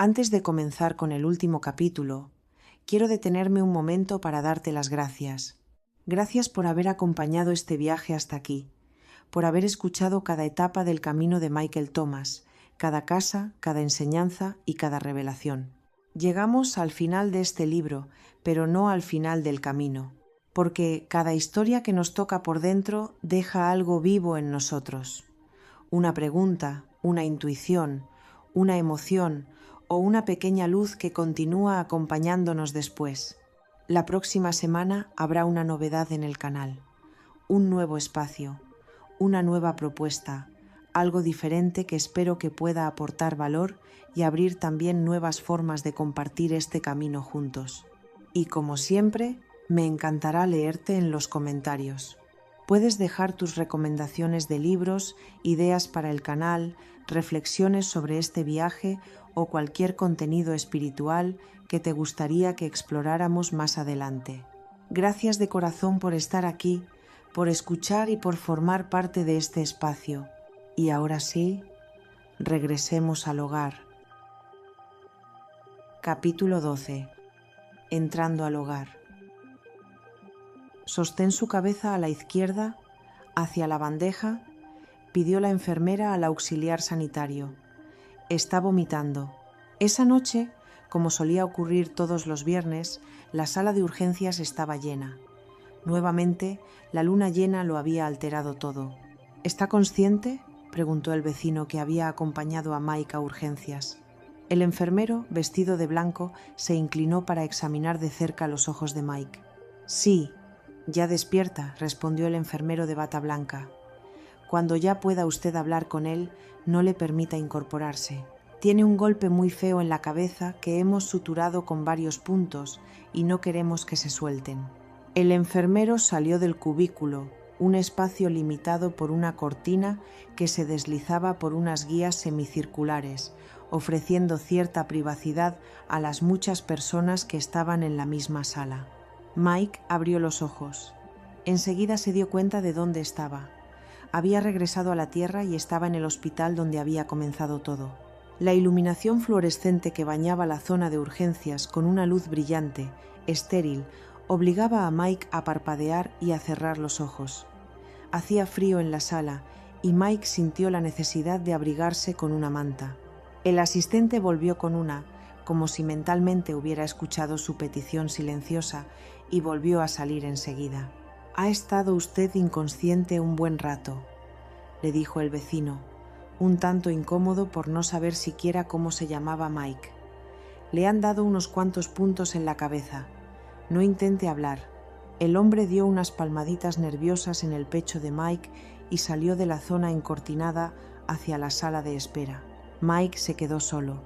Antes de comenzar con el último capítulo, quiero detenerme un momento para darte las gracias. Gracias por haber acompañado este viaje hasta aquí, por haber escuchado cada etapa del camino de Michael Thomas, cada casa, cada enseñanza y cada revelación. Llegamos al final de este libro, pero no al final del camino, porque cada historia que nos toca por dentro deja algo vivo en nosotros. Una pregunta, una intuición, una emoción o una pequeña luz que continúa acompañándonos después. La próxima semana habrá una novedad en el canal, un nuevo espacio, una nueva propuesta, algo diferente que espero que pueda aportar valor y abrir también nuevas formas de compartir este camino juntos. Y como siempre, me encantará leerte en los comentarios. Puedes dejar tus recomendaciones de libros, ideas para el canal, reflexiones sobre este viaje o cualquier contenido espiritual que te gustaría que exploráramos más adelante. Gracias de corazón por estar aquí, por escuchar y por formar parte de este espacio. Y ahora sí, regresemos al hogar. Capítulo 12. Entrando al hogar. Sostén su cabeza a la izquierda, hacia la bandeja, pidió la enfermera al auxiliar sanitario. Está vomitando. Esa noche, como solía ocurrir todos los viernes, la sala de urgencias estaba llena. Nuevamente, la luna llena lo había alterado todo. ¿Está consciente?, preguntó el vecino que había acompañado a Mike a urgencias. El enfermero, vestido de blanco, se inclinó para examinar de cerca los ojos de Mike. Sí. Ya despierta, respondió el enfermero de bata blanca. Cuando ya pueda usted hablar con él, no le permita incorporarse. Tiene un golpe muy feo en la cabeza que hemos suturado con varios puntos y no queremos que se suelten. El enfermero salió del cubículo, un espacio limitado por una cortina que se deslizaba por unas guías semicirculares, ofreciendo cierta privacidad a las muchas personas que estaban en la misma sala. Mike abrió los ojos. Enseguida se dio cuenta de dónde estaba. Había regresado a la Tierra y estaba en el hospital donde había comenzado todo. La iluminación fluorescente que bañaba la zona de urgencias con una luz brillante, estéril, obligaba a Mike a parpadear y a cerrar los ojos. Hacía frío en la sala y Mike sintió la necesidad de abrigarse con una manta. El asistente volvió con una, como si mentalmente hubiera escuchado su petición silenciosa, y volvió a salir enseguida. «Ha estado usted inconsciente un buen rato», le dijo el vecino, un tanto incómodo por no saber siquiera cómo se llamaba Mike. «Le han dado unos cuantos puntos en la cabeza. No intente hablar». El hombre dio unas palmaditas nerviosas en el pecho de Mike y salió de la zona encortinada hacia la sala de espera. Mike se quedó solo.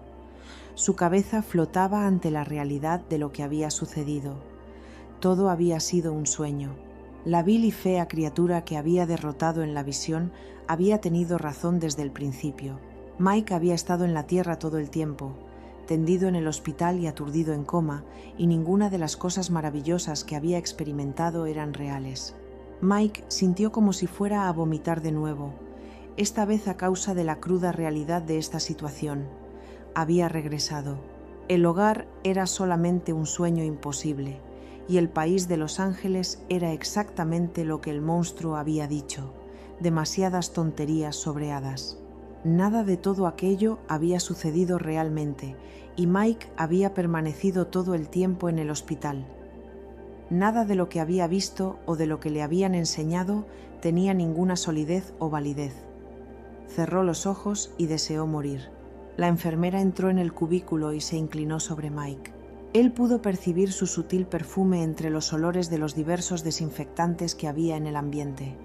Su cabeza flotaba ante la realidad de lo que había sucedido. Todo había sido un sueño. La vil y fea criatura que había derrotado en la visión había tenido razón desde el principio. Mike había estado en la Tierra todo el tiempo, tendido en el hospital y aturdido en coma, y ninguna de las cosas maravillosas que había experimentado eran reales. Mike sintió como si fuera a vomitar de nuevo, esta vez a causa de la cruda realidad de esta situación. Había regresado. El hogar era solamente un sueño imposible, y el país de Los Ángeles era exactamente lo que el monstruo había dicho, demasiadas tonterías sobre hadas. Nada de todo aquello había sucedido realmente, y Mike había permanecido todo el tiempo en el hospital. Nada de lo que había visto o de lo que le habían enseñado tenía ninguna solidez o validez. Cerró los ojos y deseó morir. La enfermera entró en el cubículo y se inclinó sobre Mike. Él pudo percibir su sutil perfume entre los olores de los diversos desinfectantes que había en el ambiente.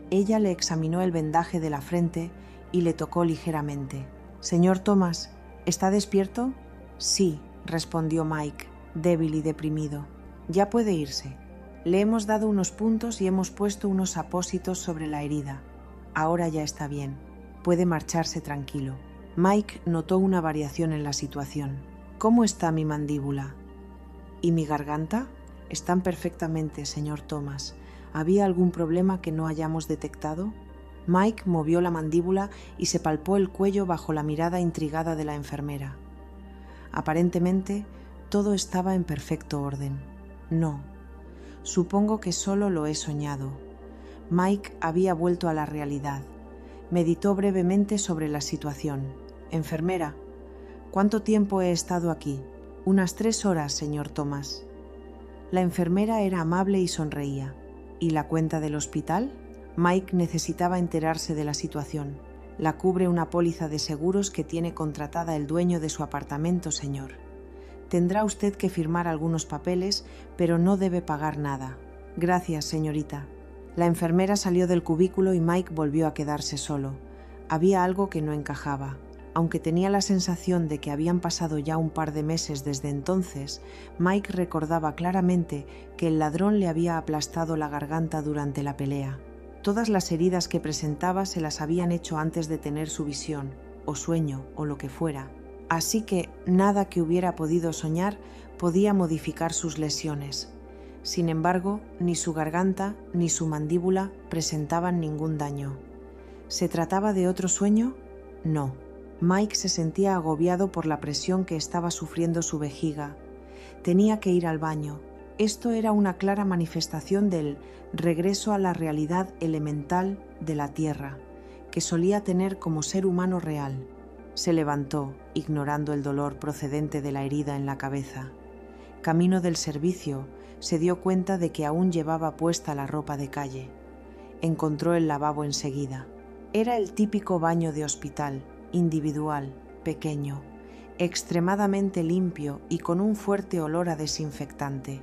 Ella le examinó el vendaje de la frente y le tocó ligeramente. «Señor Thomas, ¿está despierto?» «Sí», respondió Mike, débil y deprimido. «Ya puede irse. Le hemos dado unos puntos y hemos puesto unos apósitos sobre la herida. Ahora ya está bien. Puede marcharse tranquilo». Mike notó una variación en la situación. «¿Cómo está mi mandíbula?» «¿Y mi garganta?» «Están perfectamente, señor Thomas. ¿Había algún problema que no hayamos detectado?» Mike movió la mandíbula y se palpó el cuello bajo la mirada intrigada de la enfermera. Aparentemente, todo estaba en perfecto orden. No, supongo que solo lo he soñado. Mike había vuelto a la realidad. Meditó brevemente sobre la situación. «Enfermera, ¿cuánto tiempo he estado aquí?» «Unas 3 horas, señor Thomas». La enfermera era amable y sonreía. «¿Y la cuenta del hospital?» Mike necesitaba enterarse de la situación. «La cubre una póliza de seguros que tiene contratada el dueño de su apartamento, señor. Tendrá usted que firmar algunos papeles, pero no debe pagar nada». «Gracias, señorita». La enfermera salió del cubículo y Mike volvió a quedarse solo. Había algo que no encajaba. Aunque tenía la sensación de que habían pasado ya un par de meses desde entonces, Mike recordaba claramente que el ladrón le había aplastado la garganta durante la pelea. Todas las heridas que presentaba se las habían hecho antes de tener su visión, o sueño, o lo que fuera. Así que nada que hubiera podido soñar podía modificar sus lesiones. Sin embargo, ni su garganta ni su mandíbula presentaban ningún daño. ¿Se trataba de otro sueño? No. Mike se sentía agobiado por la presión que estaba sufriendo su vejiga. Tenía que ir al baño. Esto era una clara manifestación del regreso a la realidad elemental de la Tierra, que solía tener como ser humano real. Se levantó, ignorando el dolor procedente de la herida en la cabeza. Camino del servicio, se dio cuenta de que aún llevaba puesta la ropa de calle. Encontró el lavabo enseguida. Era el típico baño de hospital, individual, pequeño, extremadamente limpio y con un fuerte olor a desinfectante.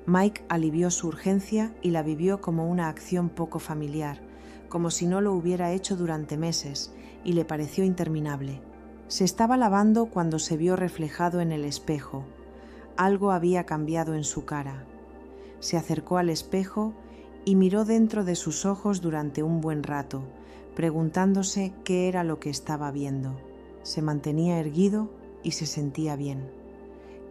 Mike alivió su urgencia y la vivió como una acción poco familiar, como si no lo hubiera hecho durante meses, y le pareció interminable. Se estaba lavando cuando se vio reflejado en el espejo. Algo había cambiado en su cara. Se acercó al espejo y miró dentro de sus ojos durante un buen rato, preguntándose qué era lo que estaba viendo. Se mantenía erguido y se sentía bien.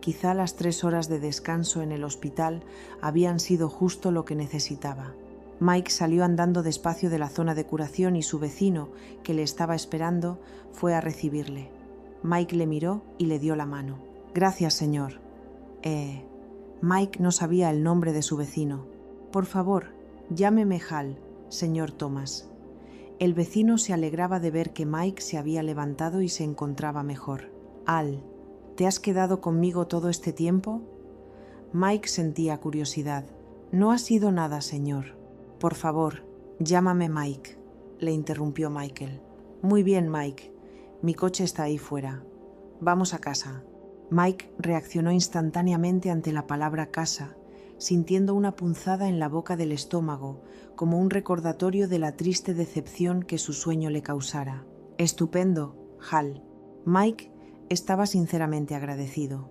Quizá las 3 horas de descanso en el hospital habían sido justo lo que necesitaba. Mike salió andando despacio de la zona de curación y su vecino, que le estaba esperando, fue a recibirle. Mike le miró y le dio la mano. «Gracias, señor». Mike no sabía el nombre de su vecino. «Por favor, llámeme Hal, señor Thomas». El vecino se alegraba de ver que Mike se había levantado y se encontraba mejor. «Hal, ¿te has quedado conmigo todo este tiempo?» Mike sentía curiosidad. «No ha sido nada, señor». «Por favor, llámame Mike», le interrumpió Michael. «Muy bien, Mike. Mi coche está ahí fuera. Vamos a casa». Mike reaccionó instantáneamente ante la palabra casa, sintiendo una punzada en la boca del estómago, como un recordatorio de la triste decepción que su sueño le causara. «Estupendo, Hal». Mike estaba sinceramente agradecido.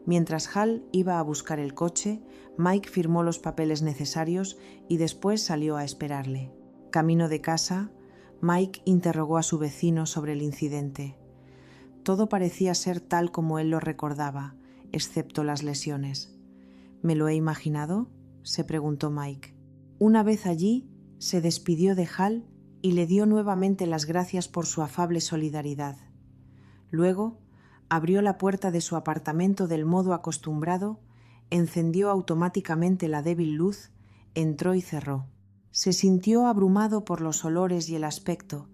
Mientras Hal iba a buscar el coche, Mike firmó los papeles necesarios y después salió a esperarle. Camino de casa, Mike interrogó a su vecino sobre el incidente. Todo parecía ser tal como él lo recordaba, excepto las lesiones. «¿Me lo he imaginado?», se preguntó Mike. Una vez allí, se despidió de Hal y le dio nuevamente las gracias por su afable solidaridad. Luego, abrió la puerta de su apartamento del modo acostumbrado, encendió automáticamente la débil luz, entró y cerró. Se sintió abrumado por los olores y el aspecto,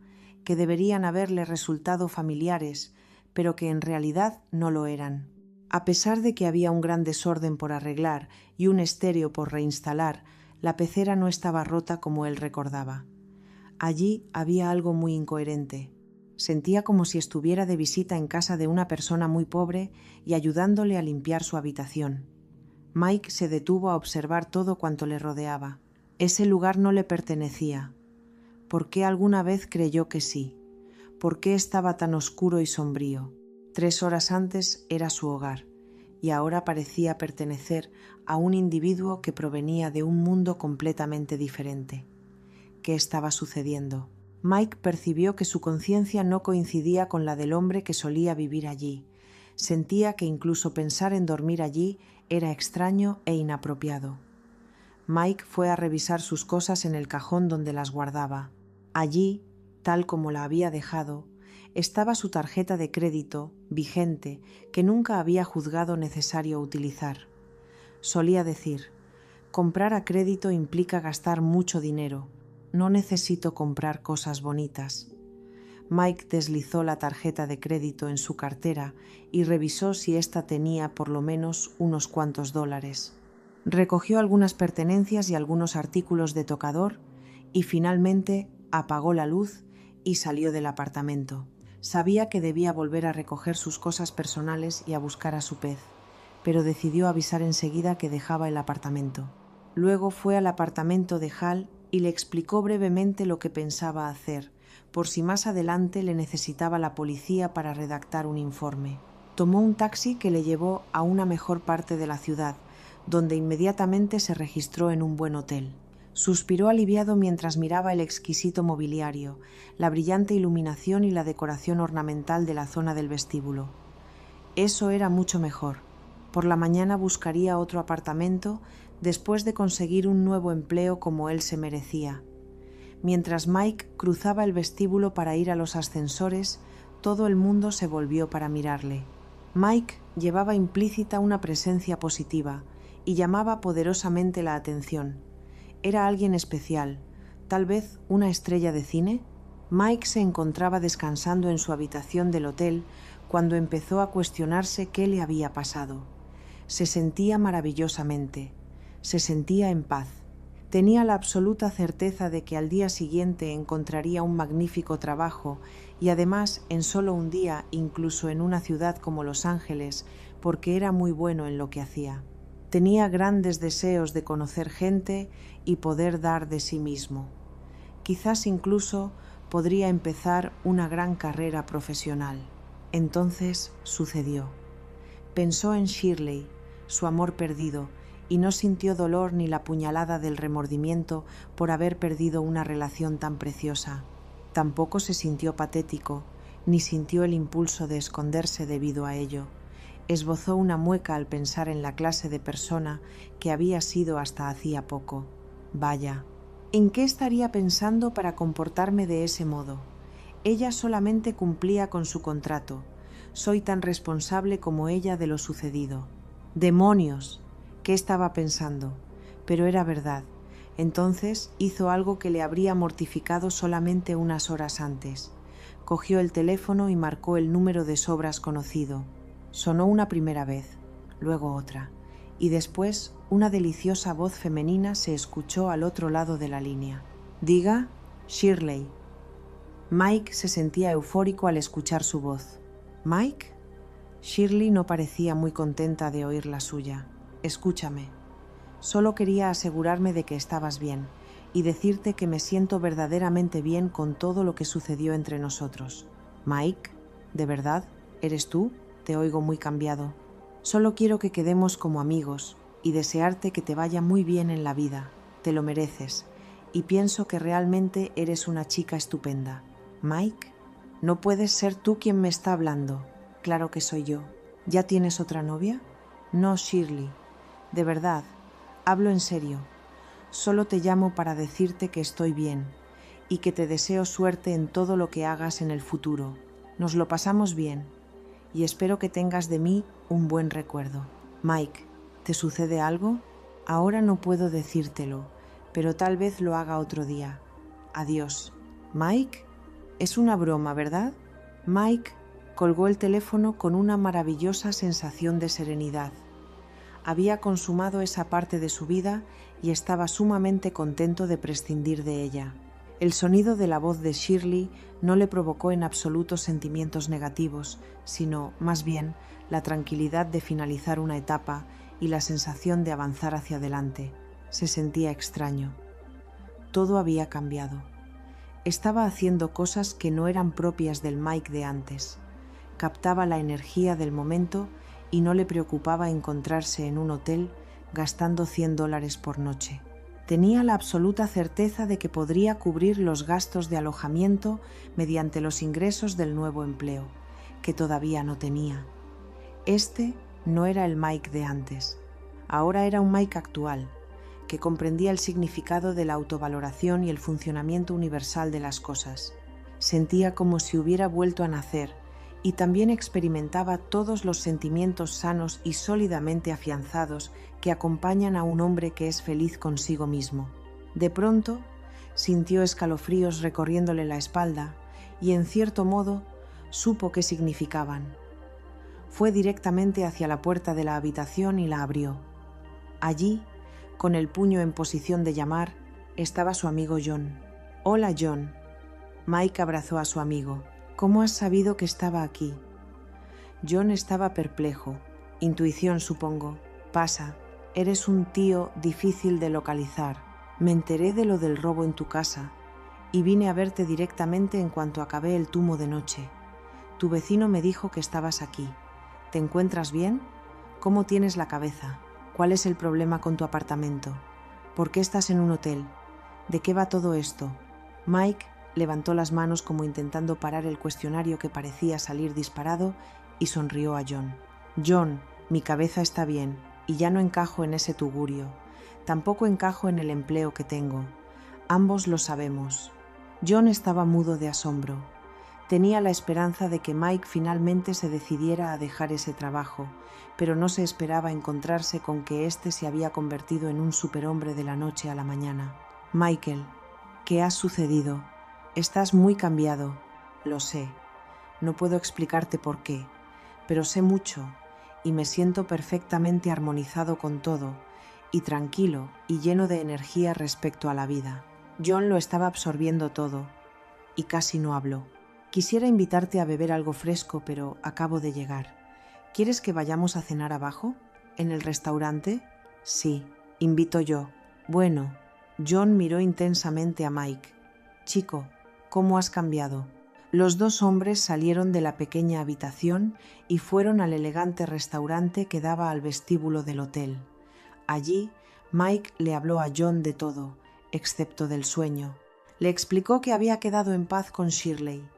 que deberían haberle resultado familiares, pero que en realidad no lo eran. A pesar de que había un gran desorden por arreglar y un estéreo por reinstalar, la pecera no estaba rota como él recordaba. Allí había algo muy incoherente. Sentía como si estuviera de visita en casa de una persona muy pobre y ayudándole a limpiar su habitación. Mike se detuvo a observar todo cuanto le rodeaba. Ese lugar no le pertenecía. ¿Por qué alguna vez creyó que sí? ¿Por qué estaba tan oscuro y sombrío? 3 horas antes era su hogar, y ahora parecía pertenecer a un individuo que provenía de un mundo completamente diferente. ¿Qué estaba sucediendo? Mike percibió que su conciencia no coincidía con la del hombre que solía vivir allí. Sentía que incluso pensar en dormir allí era extraño e inapropiado. Mike fue a revisar sus cosas en el cajón donde las guardaba. Allí, tal como la había dejado, Estaba su tarjeta de crédito, vigente, que nunca había juzgado necesario utilizar. Solía decir: comprar a crédito implica gastar mucho dinero. No necesito comprar cosas bonitas. Mike deslizó la tarjeta de crédito en su cartera y revisó si ésta tenía por lo menos unos cuantos dólares. Recogió algunas pertenencias y algunos artículos de tocador y finalmente apagó la luz y salió del apartamento. Sabía que debía volver a recoger sus cosas personales y a buscar a su pez, pero decidió avisar enseguida que dejaba el apartamento. Luego fue al apartamento de Hal y le explicó brevemente lo que pensaba hacer, por si más adelante le necesitaba la policía para redactar un informe. Tomó un taxi que le llevó a una mejor parte de la ciudad, donde inmediatamente se registró en un buen hotel. Suspiró aliviado mientras miraba el exquisito mobiliario, la brillante iluminación y la decoración ornamental de la zona del vestíbulo. Eso era mucho mejor. Por la mañana buscaría otro apartamento después de conseguir un nuevo empleo como él se merecía. Mientras Mike cruzaba el vestíbulo para ir a los ascensores, todo el mundo se volvió para mirarle. Mike llevaba implícita una presencia positiva y llamaba poderosamente la atención. ¿Era alguien especial? ¿Tal vez una estrella de cine? Mike se encontraba descansando en su habitación del hotel cuando empezó a cuestionarse qué le había pasado. Se sentía maravillosamente. Se sentía en paz. Tenía la absoluta certeza de que al día siguiente encontraría un magnífico trabajo y además en solo un día, incluso en una ciudad como Los Ángeles, porque era muy bueno en lo que hacía. Tenía grandes deseos de conocer gente y poder dar de sí mismo. Quizás incluso podría empezar una gran carrera profesional. Entonces sucedió. Pensó en Shirley, su amor perdido, y no sintió dolor ni la puñalada del remordimiento por haber perdido una relación tan preciosa. Tampoco se sintió patético, ni sintió el impulso de esconderse debido a ello. Esbozó una mueca al pensar en la clase de persona que había sido hasta hacía poco. Vaya, ¿en qué estaría pensando para comportarme de ese modo? Ella solamente cumplía con su contrato. Soy tan responsable como ella de lo sucedido. ¡Demonios! ¿Qué estaba pensando? Pero era verdad. Entonces hizo algo que le habría mortificado solamente unas horas antes. Cogió el teléfono y marcó el número de sobras conocido. Sonó una primera vez, luego otra, y después una deliciosa voz femenina se escuchó al otro lado de la línea. «Diga, Shirley». Mike se sentía eufórico al escuchar su voz. «¿Mike?» Shirley no parecía muy contenta de oír la suya. «Escúchame. Solo quería asegurarme de que estabas bien y decirte que me siento verdaderamente bien con todo lo que sucedió entre nosotros». «Mike, ¿de verdad? ¿Eres tú? Te oigo muy cambiado. Solo quiero que quedemos como amigos y desearte que te vaya muy bien en la vida. Te lo mereces. Y pienso que realmente eres una chica estupenda». «Mike, no puedes ser tú quien me está hablando». «Claro que soy yo. ¿Ya tienes otra novia?» «No, Shirley. De verdad, hablo en serio. Solo te llamo para decirte que estoy bien y que te deseo suerte en todo lo que hagas en el futuro. Nos lo pasamos bien y espero que tengas de mí un buen recuerdo». «Mike, ¿te sucede algo?» «Ahora no puedo decírtelo, pero tal vez lo haga otro día. Adiós». «Mike, es una broma, ¿verdad?» Mike colgó el teléfono con una maravillosa sensación de serenidad. Había consumado esa parte de su vida y estaba sumamente contento de prescindir de ella. El sonido de la voz de Shirley no le provocó en absoluto sentimientos negativos, sino, más bien, la tranquilidad de finalizar una etapa y la sensación de avanzar hacia adelante. Se sentía extraño. Todo había cambiado. Estaba haciendo cosas que no eran propias del Mike de antes. Captaba la energía del momento y no le preocupaba encontrarse en un hotel gastando $100 por noche. Tenía la absoluta certeza de que podría cubrir los gastos de alojamiento mediante los ingresos del nuevo empleo, que todavía no tenía. Este no era el Mike de antes. Ahora era un Mike actual, que comprendía el significado de la autovaloración y el funcionamiento universal de las cosas. Sentía como si hubiera vuelto a nacer y también experimentaba todos los sentimientos sanos y sólidamente afianzados que acompañan a un hombre que es feliz consigo mismo. De pronto, sintió escalofríos recorriéndole la espalda y, en cierto modo, supo qué significaban. Fue directamente hacia la puerta de la habitación y la abrió. Allí, con el puño en posición de llamar, estaba su amigo John. «Hola, John». Mike abrazó a su amigo. «¿Cómo has sabido que estaba aquí?» John estaba perplejo. «Intuición, supongo. Pasa. Eres un tío difícil de localizar. Me enteré de lo del robo en tu casa y vine a verte directamente en cuanto acabé el tumo de noche. Tu vecino me dijo que estabas aquí. ¿Te encuentras bien? ¿Cómo tienes la cabeza? ¿Cuál es el problema con tu apartamento? ¿Por qué estás en un hotel? ¿De qué va todo esto?» Mike levantó las manos como intentando parar el cuestionario que parecía salir disparado y sonrió a John. «John, mi cabeza está bien y ya no encajo en ese tugurio. Tampoco encajo en el empleo que tengo. Ambos lo sabemos». John estaba mudo de asombro. Tenía la esperanza de que Mike finalmente se decidiera a dejar ese trabajo, pero no se esperaba encontrarse con que éste se había convertido en un superhombre de la noche a la mañana. «Michael, ¿qué ha sucedido? Estás muy cambiado». «Lo sé. No puedo explicarte por qué, pero sé mucho y me siento perfectamente armonizado con todo y tranquilo y lleno de energía respecto a la vida». John lo estaba absorbiendo todo y casi no habló. «Quisiera invitarte a beber algo fresco, pero acabo de llegar. ¿Quieres que vayamos a cenar abajo? ¿En el restaurante?» «Sí, invito yo». «Bueno». John miró intensamente a Mike. «Chico, ¿cómo has cambiado?» Los dos hombres salieron de la pequeña habitación y fueron al elegante restaurante que daba al vestíbulo del hotel. Allí, Mike le habló a John de todo, excepto del sueño. Le explicó que había quedado en paz con Shirley,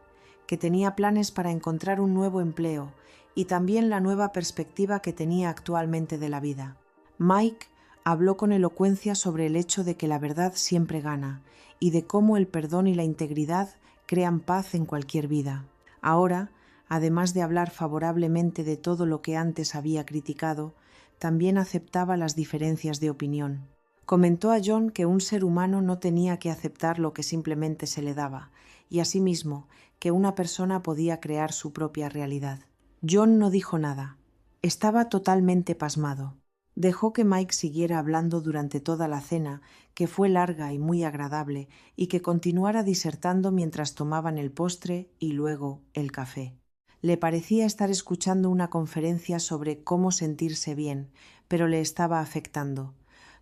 que tenía planes para encontrar un nuevo empleo y también la nueva perspectiva que tenía actualmente de la vida. Mike habló con elocuencia sobre el hecho de que la verdad siempre gana y de cómo el perdón y la integridad crean paz en cualquier vida. Ahora, además de hablar favorablemente de todo lo que antes había criticado, también aceptaba las diferencias de opinión. Comentó a John que un ser humano no tenía que aceptar lo que simplemente se le daba, y asimismo que una persona podía crear su propia realidad. John no dijo nada. Estaba totalmente pasmado. Dejó que Mike siguiera hablando durante toda la cena, que fue larga y muy agradable, y que continuara disertando mientras tomaban el postre y luego el café. Le parecía estar escuchando una conferencia sobre cómo sentirse bien, pero le estaba afectando.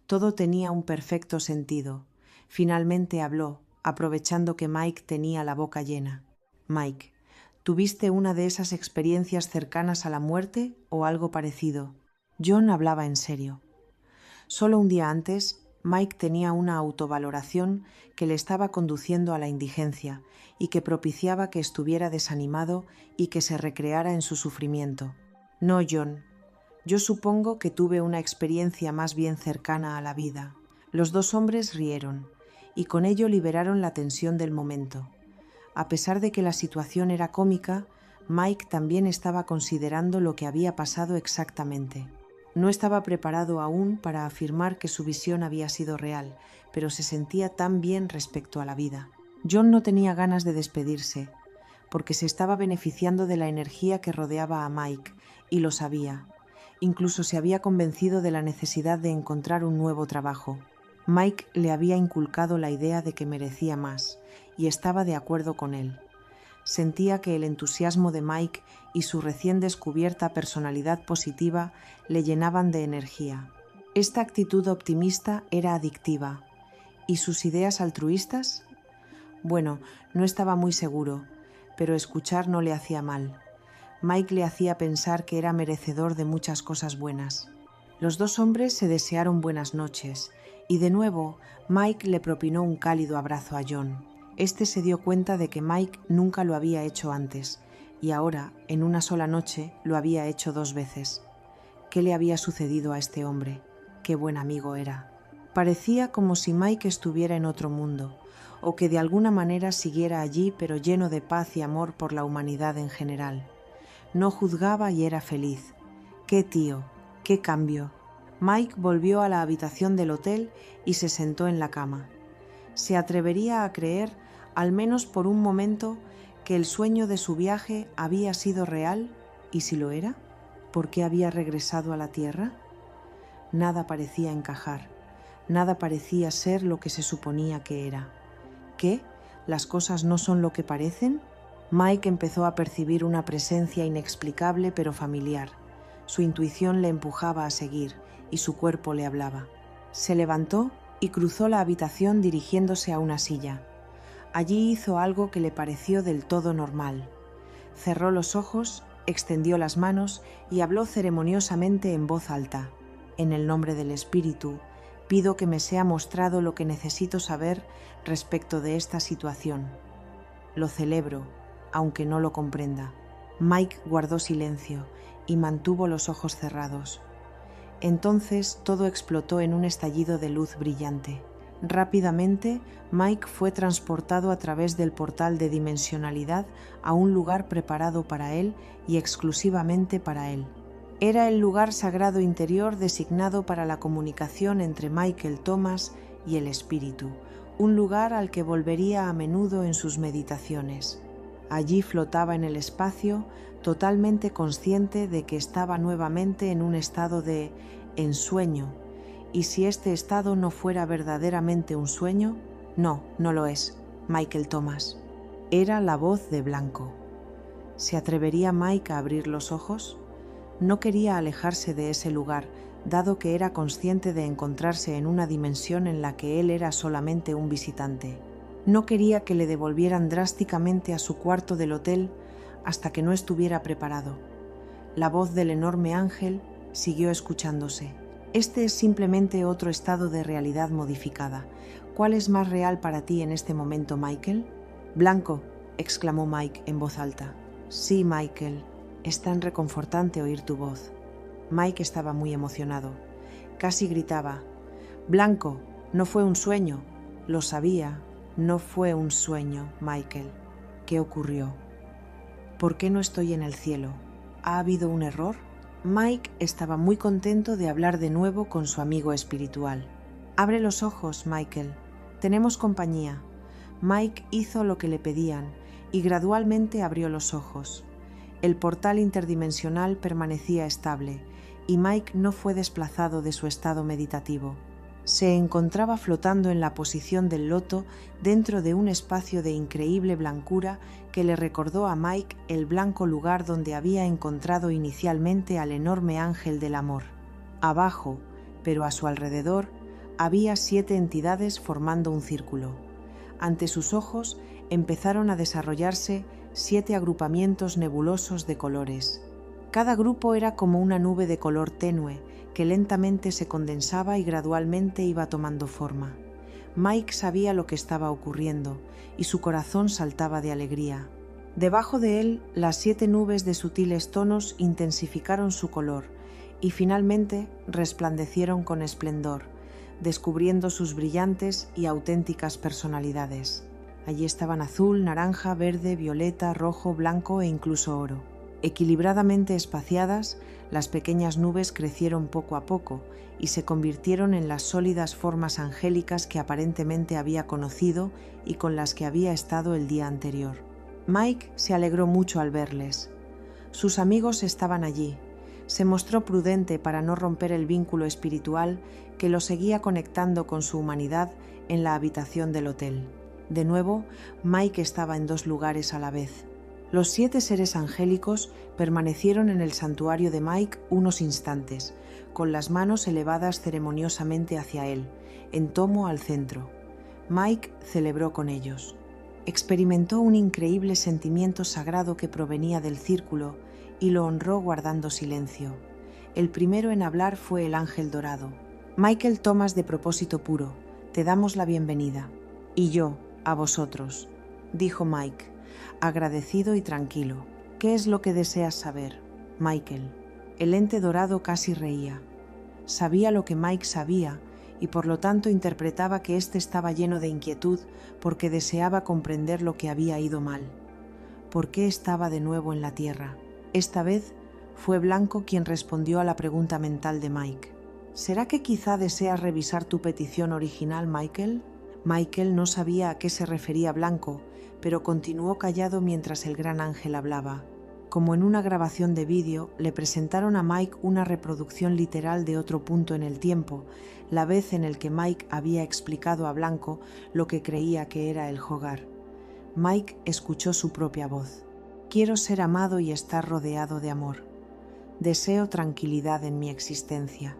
Todo tenía un perfecto sentido. Finalmente habló, aprovechando que Mike tenía la boca llena. «Mike, ¿tuviste una de esas experiencias cercanas a la muerte o algo parecido?» John hablaba en serio. Solo un día antes, Mike tenía una autovaloración que le estaba conduciendo a la indigencia y que propiciaba que estuviera desanimado y que se recreara en su sufrimiento. «No, John. Yo supongo que tuve una experiencia más bien cercana a la vida». Los dos hombres rieron y con ello liberaron la tensión del momento. A pesar de que la situación era cómica, Mike también estaba considerando lo que había pasado exactamente. No estaba preparado aún para afirmar que su visión había sido real, pero se sentía tan bien respecto a la vida. John no tenía ganas de despedirse, porque se estaba beneficiando de la energía que rodeaba a Mike, y lo sabía. Incluso se había convencido de la necesidad de encontrar un nuevo trabajo. Mike le había inculcado la idea de que merecía más, y estaba de acuerdo con él. Sentía que el entusiasmo de Mike y su recién descubierta personalidad positiva le llenaban de energía. Esta actitud optimista era adictiva. ¿Y sus ideas altruistas? Bueno, no estaba muy seguro, pero escuchar no le hacía mal. Mike le hacía pensar que era merecedor de muchas cosas buenas. Los dos hombres se desearon buenas noches, y de nuevo Mike le propinó un cálido abrazo a John. Este se dio cuenta de que Mike nunca lo había hecho antes, y ahora, en una sola noche, lo había hecho 2 veces. ¿Qué le había sucedido a este hombre? Qué buen amigo era. Parecía como si Mike estuviera en otro mundo, o que de alguna manera siguiera allí, pero lleno de paz y amor por la humanidad en general. No juzgaba y era feliz. ¡Qué tío! ¡Qué cambio! Mike volvió a la habitación del hotel y se sentó en la cama. ¿Se atrevería a creer, al menos por un momento, que el sueño de su viaje había sido real? ¿Y si lo era? ¿Por qué había regresado a la Tierra? Nada parecía encajar. Nada parecía ser lo que se suponía que era. ¿Qué? ¿Las cosas no son lo que parecen? Mike empezó a percibir una presencia inexplicable pero familiar. Su intuición le empujaba a seguir y su cuerpo le hablaba. Se levantó y cruzó la habitación dirigiéndose a una silla. Allí hizo algo que le pareció del todo normal. Cerró los ojos, extendió las manos y habló ceremoniosamente en voz alta. En el nombre del Espíritu, pido que me sea mostrado lo que necesito saber respecto de esta situación. Lo celebro, aunque no lo comprenda. Mike guardó silencio y mantuvo los ojos cerrados. Entonces todo explotó en un estallido de luz brillante. Rápidamente, Mike fue transportado a través del portal de dimensionalidad a un lugar preparado para él y exclusivamente para él. Era el lugar sagrado interior designado para la comunicación entre Michael Thomas y el espíritu, un lugar al que volvería a menudo en sus meditaciones. Allí flotaba en el espacio, totalmente consciente de que estaba nuevamente en un estado de ensueño, y si este estado no fuera verdaderamente un sueño, no lo es, Michael Thomas. Era la voz de Blanco. ¿Se atrevería Mike a abrir los ojos? No quería alejarse de ese lugar, dado que era consciente de encontrarse en una dimensión en la que él era solamente un visitante. No quería que le devolvieran drásticamente a su cuarto del hotel hasta que no estuviera preparado. La voz del enorme ángel siguió escuchándose. Este es simplemente otro estado de realidad modificada. ¿Cuál es más real para ti en este momento, Michael? Blanco, exclamó Mike en voz alta. Sí, Michael, es tan reconfortante oír tu voz. Mike estaba muy emocionado. Casi gritaba. Blanco, no fue un sueño. Lo sabía, no fue un sueño, Michael. ¿Qué ocurrió? ¿Por qué no estoy en el cielo? ¿Ha habido un error? Mike estaba muy contento de hablar de nuevo con su amigo espiritual. Abre los ojos, Michael. Tenemos compañía. Mike hizo lo que le pedían y gradualmente abrió los ojos. El portal interdimensional permanecía estable y Mike no fue desplazado de su estado meditativo. Se encontraba flotando en la posición del loto dentro de un espacio de increíble blancura que le recordó a Mike el blanco lugar donde había encontrado inicialmente al enorme ángel del amor. Abajo, pero a su alrededor, había 7 entidades formando un círculo. Ante sus ojos empezaron a desarrollarse 7 agrupamientos nebulosos de colores. Cada grupo era como una nube de color tenue que lentamente se condensaba y gradualmente iba tomando forma. Mike sabía lo que estaba ocurriendo y su corazón saltaba de alegría. Debajo de él, las 7 nubes de sutiles tonos intensificaron su color y finalmente resplandecieron con esplendor, descubriendo sus brillantes y auténticas personalidades. Allí estaban azul, naranja, verde, violeta, rojo, blanco e incluso oro. Equilibradamente espaciadas, las pequeñas nubes crecieron poco a poco y se convirtieron en las sólidas formas angélicas que aparentemente había conocido y con las que había estado el día anterior. Mike se alegró mucho al verles. Sus amigos estaban allí. Se mostró prudente para no romper el vínculo espiritual que lo seguía conectando con su humanidad en la habitación del hotel. De nuevo, Mike estaba en 2 lugares a la vez. Los 7 seres angélicos permanecieron en el santuario de Mike unos instantes, con las manos elevadas ceremoniosamente hacia él, en tomo al centro. Mike celebró con ellos. Experimentó un increíble sentimiento sagrado que provenía del círculo y lo honró guardando silencio. El primero en hablar fue el ángel dorado. Michael Thomas, de propósito puro, te damos la bienvenida. Y yo, a vosotros, dijo Mike, agradecido y tranquilo. ¿Qué es lo que deseas saber, Michael? El ente dorado casi reía. Sabía lo que Mike sabía y por lo tanto interpretaba que éste estaba lleno de inquietud porque deseaba comprender lo que había ido mal. ¿Por qué estaba de nuevo en la tierra? Esta vez fue Blanco quien respondió a la pregunta mental de Mike. ¿Será que quizá deseas revisar tu petición original, Michael? Michael no sabía a qué se refería Blanco, pero continuó callado mientras el gran ángel hablaba. Como en una grabación de vídeo, le presentaron a Mike una reproducción literal de otro punto en el tiempo, la vez en el que Mike había explicado a Blanco lo que creía que era el Hogar. Mike escuchó su propia voz. Quiero ser amado y estar rodeado de amor. Deseo tranquilidad en mi existencia.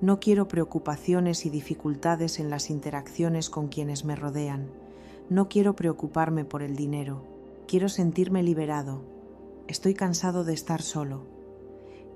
No quiero preocupaciones y dificultades en las interacciones con quienes me rodean. No quiero preocuparme por el dinero. Quiero sentirme liberado. Estoy cansado de estar solo.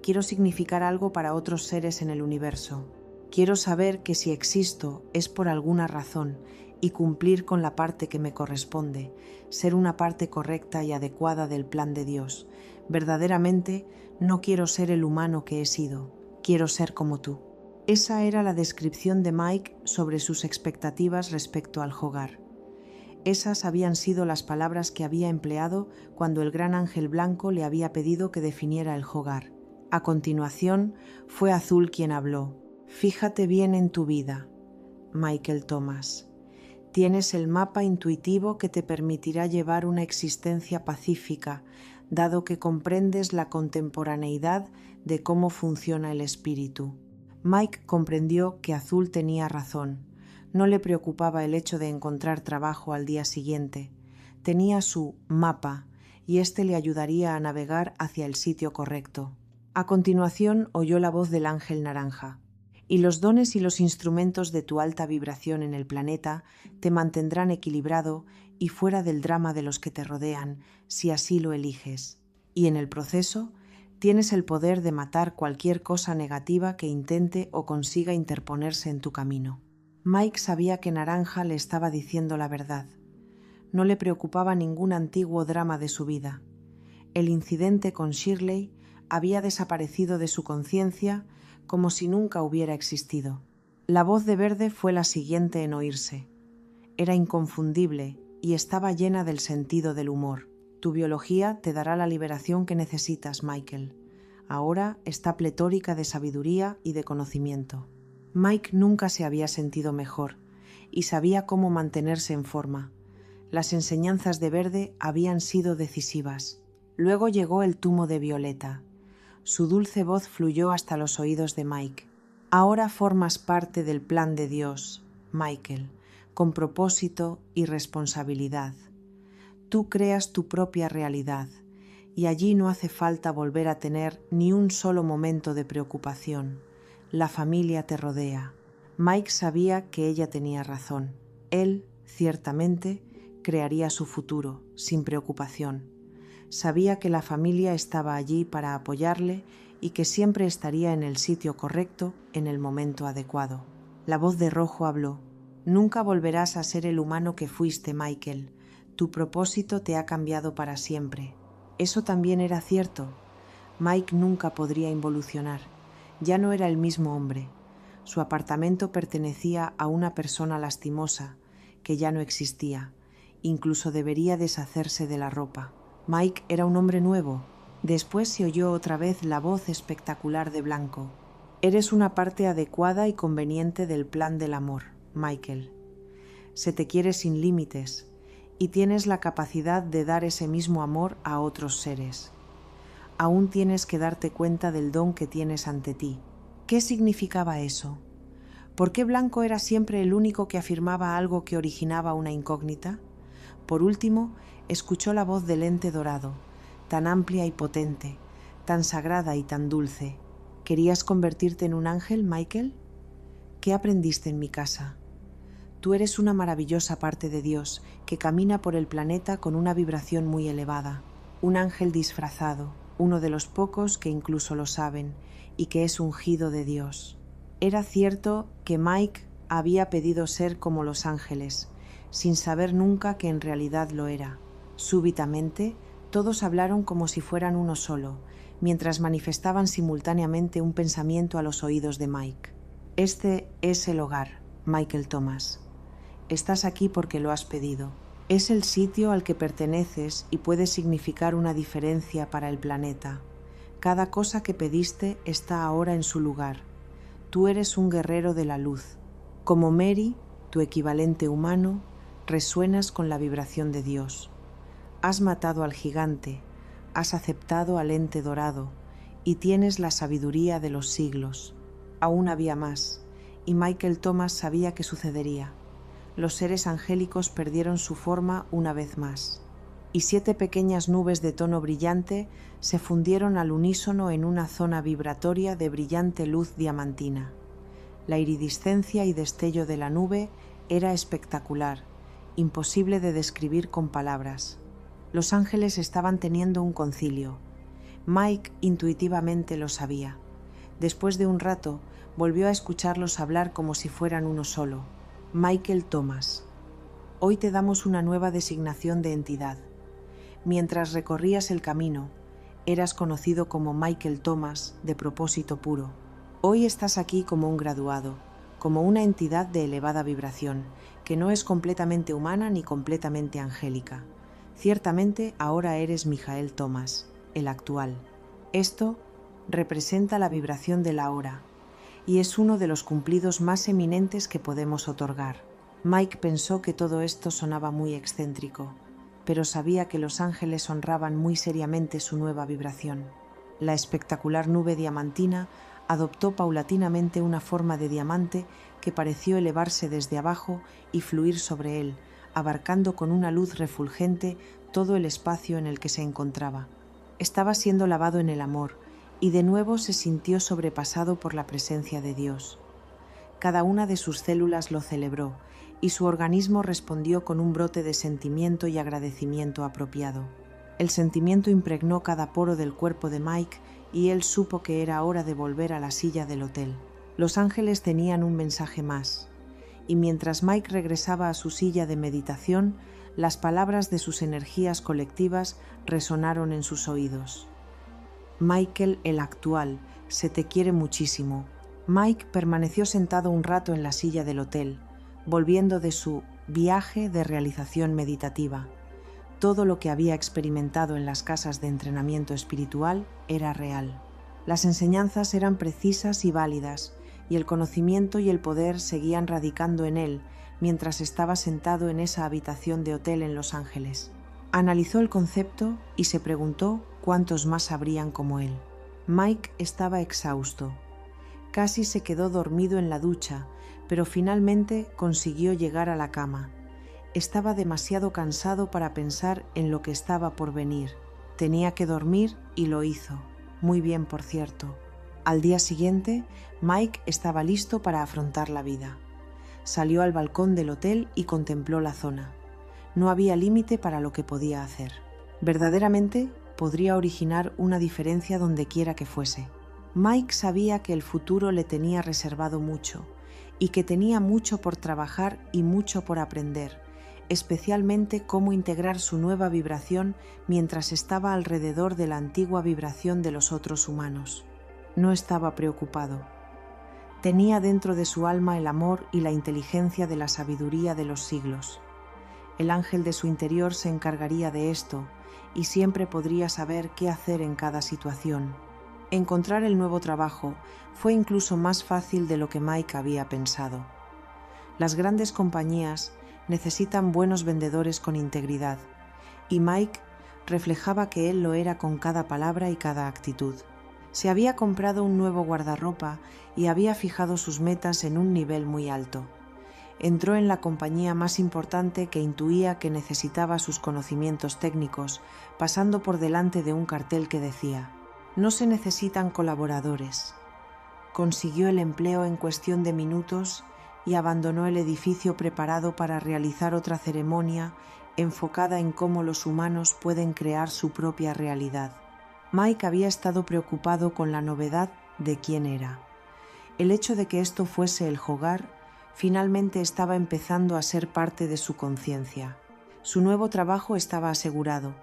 Quiero significar algo para otros seres en el universo. Quiero saber que si existo es por alguna razón y cumplir con la parte que me corresponde, ser una parte correcta y adecuada del plan de Dios. Verdaderamente, no quiero ser el humano que he sido. Quiero ser como tú. Esa era la descripción de Mike sobre sus expectativas respecto al Hogar. Esas habían sido las palabras que había empleado cuando el gran ángel blanco le había pedido que definiera el Hogar. A continuación, fue Azul quien habló. Fíjate bien en tu vida, Michael Thomas. Tienes el mapa intuitivo que te permitirá llevar una existencia pacífica, dado que comprendes la contemporaneidad de cómo funciona el espíritu. Mike comprendió que Azul tenía razón. No le preocupaba el hecho de encontrar trabajo al día siguiente. Tenía su mapa y éste le ayudaría a navegar hacia el sitio correcto. A continuación oyó la voz del ángel naranja. Y los dones y los instrumentos de tu alta vibración en el planeta te mantendrán equilibrado y fuera del drama de los que te rodean, si así lo eliges. Y en el proceso, tienes el poder de matar cualquier cosa negativa que intente o consiga interponerse en tu camino. Mike sabía que Naranja le estaba diciendo la verdad. No le preocupaba ningún antiguo drama de su vida. El incidente con Shirley había desaparecido de su conciencia como si nunca hubiera existido. La voz de Verde fue la siguiente en oírse. Era inconfundible y estaba llena del sentido del humor. Tu biología te dará la liberación que necesitas, Michael. Ahora está pletórica de sabiduría y de conocimiento. Mike nunca se había sentido mejor y sabía cómo mantenerse en forma. Las enseñanzas de Verde habían sido decisivas. Luego llegó el tumo de Violeta. Su dulce voz fluyó hasta los oídos de Mike. Ahora formas parte del plan de Dios, Michael, con propósito y responsabilidad. Tú creas tu propia realidad y allí no hace falta volver a tener ni un solo momento de preocupación. La familia te rodea. Mike sabía que ella tenía razón. Él, ciertamente, crearía su futuro, sin preocupación. Sabía que la familia estaba allí para apoyarle y que siempre estaría en el sitio correcto en el momento adecuado. La voz de Rojo habló. Nunca volverás a ser el humano que fuiste, Michael. Tu propósito te ha cambiado para siempre. Eso también era cierto. Mike nunca podría involucionar. Ya no era el mismo hombre. Su apartamento pertenecía a una persona lastimosa, que ya no existía. Incluso debería deshacerse de la ropa. Mike era un hombre nuevo. Después se oyó otra vez la voz espectacular de Blanco. Eres una parte adecuada y conveniente del plan del amor, Michael. Se te quiere sin límites y tienes la capacidad de dar ese mismo amor a otros seres. Aún tienes que darte cuenta del don que tienes ante ti. ¿Qué significaba eso? ¿Por qué Blanco era siempre el único que afirmaba algo que originaba una incógnita? Por último, escuchó la voz del ente dorado, tan amplia y potente, tan sagrada y tan dulce. ¿Querías convertirte en un ángel, Michael? ¿Qué aprendiste en mi casa? Tú eres una maravillosa parte de Dios que camina por el planeta con una vibración muy elevada. Un ángel disfrazado, uno de los pocos que incluso lo saben y que es ungido de Dios. Era cierto que Mike había pedido ser como los ángeles, sin saber nunca que en realidad lo era. Súbitamente, todos hablaron como si fueran uno solo, mientras manifestaban simultáneamente un pensamiento a los oídos de Mike. Este es el hogar, Michael Thomas. Estás aquí porque lo has pedido. Es el sitio al que perteneces y puede significar una diferencia para el planeta. Cada cosa que pediste está ahora en su lugar. Tú eres un guerrero de la luz. Como Mary, tu equivalente humano, resuenas con la vibración de Dios. Has matado al gigante, has aceptado al ente dorado y tienes la sabiduría de los siglos. Aún había más, y Michael Thomas sabía que sucedería. Los seres angélicos perdieron su forma una vez más, y 7 pequeñas nubes de tono brillante se fundieron al unísono en una zona vibratoria de brillante luz diamantina. La iridiscencia y destello de la nube era espectacular, imposible de describir con palabras. Los ángeles estaban teniendo un concilio. Mike intuitivamente lo sabía. Después de un rato, volvió a escucharlos hablar como si fueran uno solo. Michael Thomas. Hoy te damos una nueva designación de entidad. Mientras recorrías el camino, eras conocido como Michael Thomas de propósito puro. Hoy estás aquí como un graduado, como una entidad de elevada vibración, que no es completamente humana ni completamente angélica. Ciertamente ahora eres Michael Thomas, el actual. Esto representa la vibración de la hora, y es uno de los cumplidos más eminentes que podemos otorgar. Mike pensó que todo esto sonaba muy excéntrico, pero sabía que los ángeles honraban muy seriamente su nueva vibración. La espectacular nube diamantina adoptó paulatinamente una forma de diamante que pareció elevarse desde abajo y fluir sobre él, abarcando con una luz refulgente todo el espacio en el que se encontraba. Estaba siendo lavado en el amor, y de nuevo se sintió sobrepasado por la presencia de Dios. Cada una de sus células lo celebró, y su organismo respondió con un brote de sentimiento y agradecimiento apropiado. El sentimiento impregnó cada poro del cuerpo de Mike, y él supo que era hora de volver a la silla del hotel. Los ángeles tenían un mensaje más, y mientras Mike regresaba a su silla de meditación, las palabras de sus energías colectivas resonaron en sus oídos. Michael, el actual, se te quiere muchísimo. Mike permaneció sentado un rato en la silla del hotel, volviendo de su viaje de realización meditativa. Todo lo que había experimentado en las casas de entrenamiento espiritual era real. Las enseñanzas eran precisas y válidas, y el conocimiento y el poder seguían radicando en él mientras estaba sentado en esa habitación de hotel en Los Ángeles. Analizó el concepto y se preguntó cuántos más habrían como él. Mike estaba exhausto. Casi se quedó dormido en la ducha, pero finalmente consiguió llegar a la cama. Estaba demasiado cansado para pensar en lo que estaba por venir. Tenía que dormir y lo hizo. Muy bien, por cierto. Al día siguiente, Mike estaba listo para afrontar la vida. Salió al balcón del hotel y contempló la zona. No había límite para lo que podía hacer. Verdaderamente, podría originar una diferencia donde quiera que fuese. Mike sabía que el futuro le tenía reservado mucho, y que tenía mucho por trabajar y mucho por aprender, especialmente cómo integrar su nueva vibración mientras estaba alrededor de la antigua vibración de los otros humanos. No estaba preocupado. Tenía dentro de su alma el amor y la inteligencia de la sabiduría de los siglos. El ángel de su interior se encargaría de esto, y siempre podría saber qué hacer en cada situación. Encontrar el nuevo trabajo fue incluso más fácil de lo que Mike había pensado. Las grandes compañías necesitan buenos vendedores con integridad, y Mike reflejaba que él lo era con cada palabra y cada actitud. Se había comprado un nuevo guardarropa y había fijado sus metas en un nivel muy alto. Entró en la compañía más importante que intuía que necesitaba sus conocimientos técnicos, pasando por delante de un cartel que decía: «No se necesitan colaboradores». Consiguió el empleo en cuestión de minutos y abandonó el edificio preparado para realizar otra ceremonia enfocada en cómo los humanos pueden crear su propia realidad. Mike había estado preocupado con la novedad de quién era. El hecho de que esto fuese el hogar finalmente estaba empezando a ser parte de su conciencia. Su nuevo trabajo estaba asegurado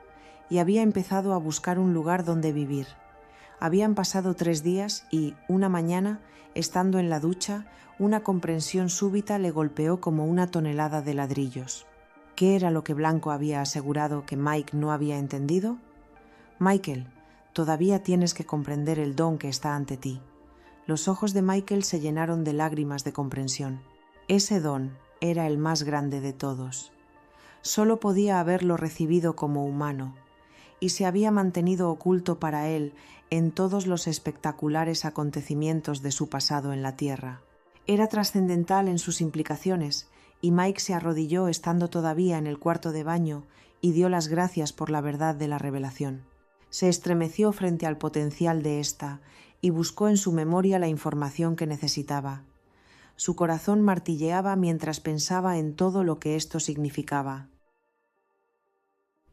y había empezado a buscar un lugar donde vivir. Habían pasado 3 días y, una mañana, estando en la ducha, una comprensión súbita le golpeó como una tonelada de ladrillos. ¿Qué era lo que Blanco había asegurado que Mike no había entendido? Michael, todavía tienes que comprender el don que está ante ti. Los ojos de Michael se llenaron de lágrimas de comprensión. Ese don era el más grande de todos. Solo podía haberlo recibido como humano, y se había mantenido oculto para él en todos los espectaculares acontecimientos de su pasado en la Tierra. Era trascendental en sus implicaciones, y Mike se arrodilló estando todavía en el cuarto de baño y dio las gracias por la verdad de la revelación. Se estremeció frente al potencial de ésta y buscó en su memoria la información que necesitaba. Su corazón martilleaba mientras pensaba en todo lo que esto significaba.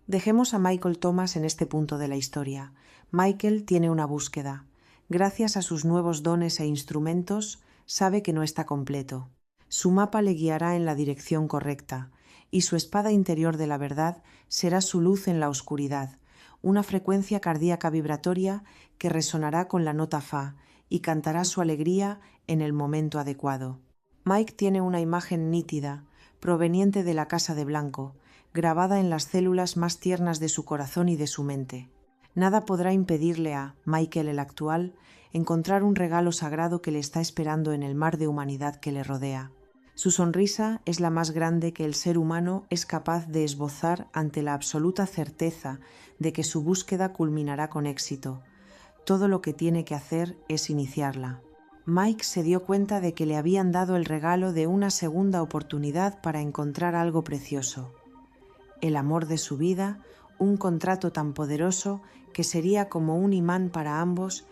Dejemos a Michael Thomas en este punto de la historia. Michael tiene una búsqueda. Gracias a sus nuevos dones e instrumentos, sabe que no está completo. Su mapa le guiará en la dirección correcta, y su espada interior de la verdad será su luz en la oscuridad, una frecuencia cardíaca vibratoria que resonará con la nota Fa y cantará su alegría en el momento adecuado. Mike tiene una imagen nítida, proveniente de la Casa de Blanco, grabada en las células más tiernas de su corazón y de su mente. Nada podrá impedirle a Michael el actual encontrar un regalo sagrado que le está esperando en el mar de humanidad que le rodea. Su sonrisa es la más grande que el ser humano es capaz de esbozar ante la absoluta certeza de que su búsqueda culminará con éxito. Todo lo que tiene que hacer es iniciarla. Mike se dio cuenta de que le habían dado el regalo de una segunda oportunidad para encontrar algo precioso. El amor de su vida, un contrato tan poderoso que sería como un imán para ambos,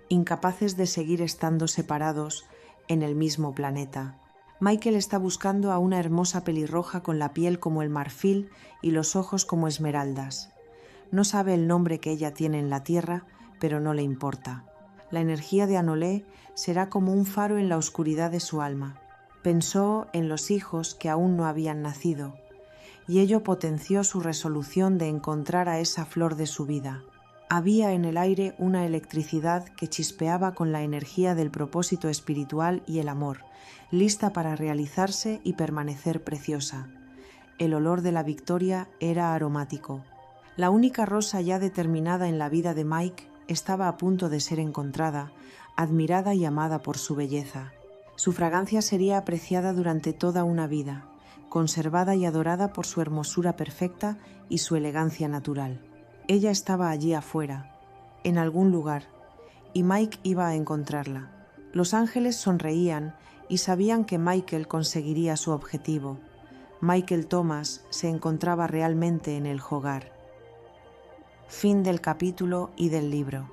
incapaces de seguir estando separados en el mismo planeta. Michael está buscando a una hermosa pelirroja con la piel como el marfil y los ojos como esmeraldas. No sabe el nombre que ella tiene en la tierra, pero no le importa. La energía de Anolé será como un faro en la oscuridad de su alma. Pensó en los hijos que aún no habían nacido, y ello potenció su resolución de encontrar a esa flor de su vida. Había en el aire una electricidad que chispeaba con la energía del propósito espiritual y el amor, lista para realizarse y permanecer preciosa. El olor de la victoria era aromático. La única rosa ya determinada en la vida de Mike estaba a punto de ser encontrada, admirada y amada por su belleza. Su fragancia sería apreciada durante toda una vida, conservada y adorada por su hermosura perfecta y su elegancia natural. Ella estaba allí afuera, en algún lugar, y Mike iba a encontrarla. Los ángeles sonreían y sabían que Michael conseguiría su objetivo. Michael Thomas se encontraba realmente en el hogar. Fin del capítulo y del libro.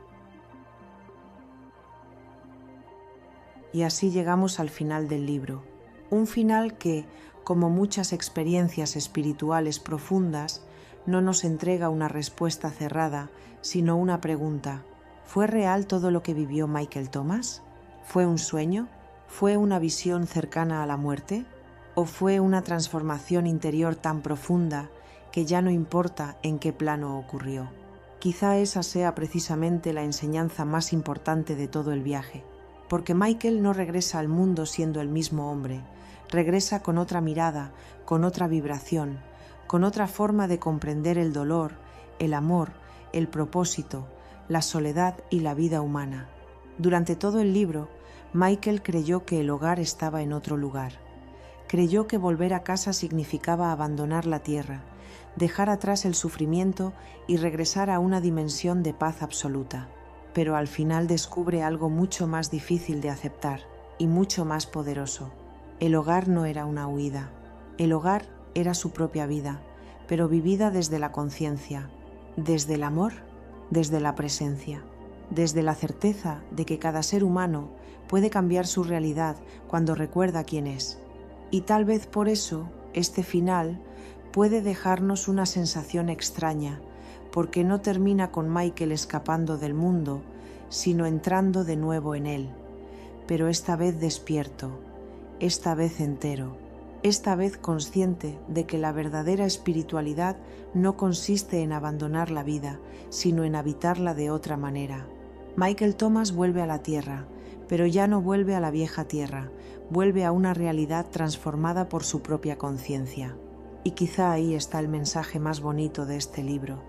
Y así llegamos al final del libro. Un final que, como muchas experiencias espirituales profundas, no nos entrega una respuesta cerrada, sino una pregunta. ¿Fue real todo lo que vivió Michael Thomas? ¿Fue un sueño? ¿Fue una visión cercana a la muerte? ¿O fue una transformación interior tan profunda que ya no importa en qué plano ocurrió? Quizá esa sea precisamente la enseñanza más importante de todo el viaje, porque Michael no regresa al mundo siendo el mismo hombre, regresa con otra mirada, con otra vibración, con otra forma de comprender el dolor, el amor, el propósito, la soledad y la vida humana. Durante todo el libro, Michael creyó que el hogar estaba en otro lugar. Creyó que volver a casa significaba abandonar la tierra, dejar atrás el sufrimiento y regresar a una dimensión de paz absoluta. Pero al final descubre algo mucho más difícil de aceptar y mucho más poderoso. El hogar no era una huida. El hogar era su propia vida, pero vivida desde la conciencia, desde el amor, desde la presencia, desde la certeza de que cada ser humano puede cambiar su realidad cuando recuerda quién es. Y tal vez por eso este final puede dejarnos una sensación extraña, porque no termina con Michael escapando del mundo, sino entrando de nuevo en él, pero esta vez despierto, esta vez entero, esta vez consciente de que la verdadera espiritualidad no consiste en abandonar la vida, sino en habitarla de otra manera. Michael Thomas vuelve a la Tierra, pero ya no vuelve a la vieja Tierra, vuelve a una realidad transformada por su propia conciencia. Y quizá ahí está el mensaje más bonito de este libro.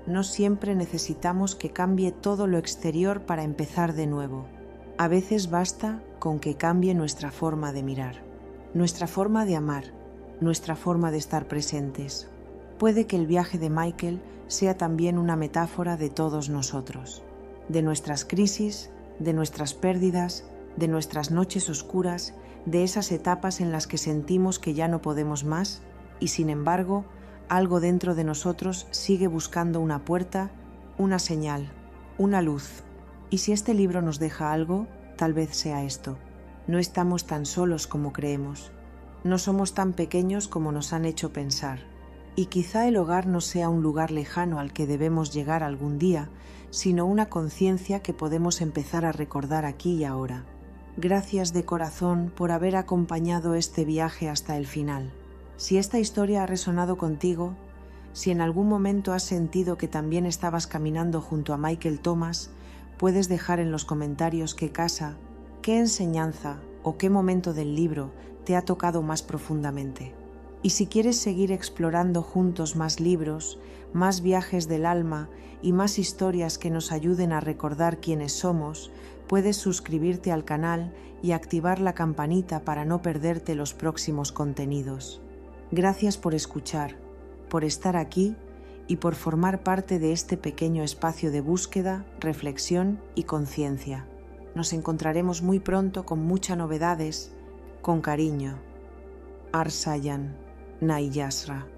No siempre necesitamos que cambie todo lo exterior para empezar de nuevo. A veces basta con que cambie nuestra forma de mirar, nuestra forma de amar, nuestra forma de estar presentes. Puede que el viaje de Michael sea también una metáfora de todos nosotros, de nuestras crisis, de nuestras pérdidas, de nuestras noches oscuras, de esas etapas en las que sentimos que ya no podemos más y, sin embargo, algo dentro de nosotros sigue buscando una puerta, una señal, una luz. Y si este libro nos deja algo, tal vez sea esto. No estamos tan solos como creemos. No somos tan pequeños como nos han hecho pensar. Y quizá el hogar no sea un lugar lejano al que debemos llegar algún día, sino una conciencia que podemos empezar a recordar aquí y ahora. Gracias de corazón por haber acompañado este viaje hasta el final. Si esta historia ha resonado contigo, si en algún momento has sentido que también estabas caminando junto a Michael Thomas, puedes dejar en los comentarios qué casa, qué enseñanza o qué momento del libro te ha tocado más profundamente. Y si quieres seguir explorando juntos más libros, más viajes del alma y más historias que nos ayuden a recordar quiénes somos, puedes suscribirte al canal y activar la campanita para no perderte los próximos contenidos. Gracias por escuchar, por estar aquí y por formar parte de este pequeño espacio de búsqueda, reflexión y conciencia. Nos encontraremos muy pronto con muchas novedades. Con cariño. Arsayan Nayasra.